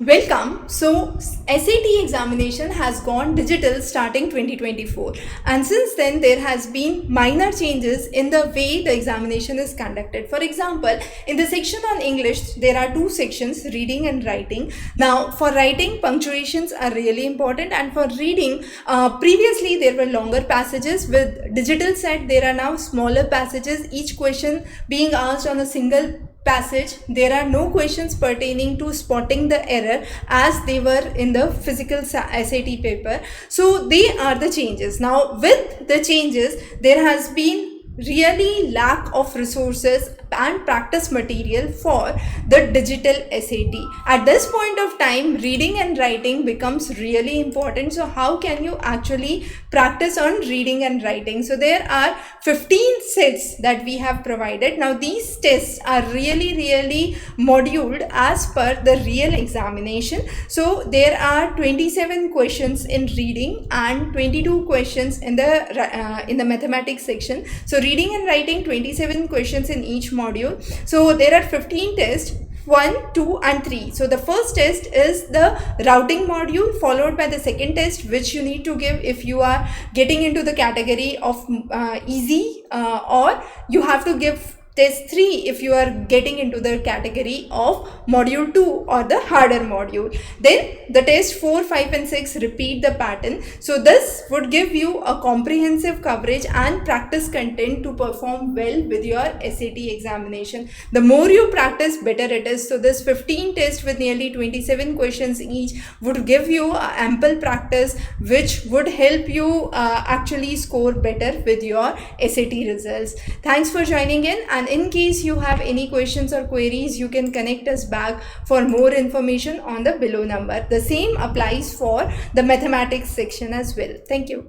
Welcome. So SAT examination has gone digital starting 2024, and since then there has been minor changes in the way the examination is conducted. For example, in the section on English there are two sections, reading and writing. Now for writing, punctuations are really important, and for reading, previously there were longer passages. With digital set there are now smaller passages, each question being asked on a single passage. There are no questions pertaining to spotting the error as they were in the physical SAT paper. So they are the changes. Now with the changes, there has been really lack of resources and practice material for the digital SAT. At this point of time, reading and writing becomes really important. So how can you actually practice on reading and writing? So there are 15 sets that we have provided. Now these tests are really moduled as per the real examination. So there are 27 questions in reading and 22 questions in the mathematics section. So reading and writing, 27 questions in each module. So there are 15 tests, 1, 2 and 3. So the first test is the routing module, followed by the second test, which you need to give if you are getting into the category of easy, or you have to give test 3 if you are getting into the category of module 2 or the harder module. Then the test 4, 5 and 6 repeat the pattern. So this would give you a comprehensive coverage and practice content to perform well with your SAT examination. The more you practice, better it is. So this 15 tests with nearly 27 questions each would give you ample practice, which would help you actually score better with your SAT results. Thanks for joining in, and in case you have any questions or queries, you can connect us back for more information on the below number. The same applies for the mathematics section as well. Thank you.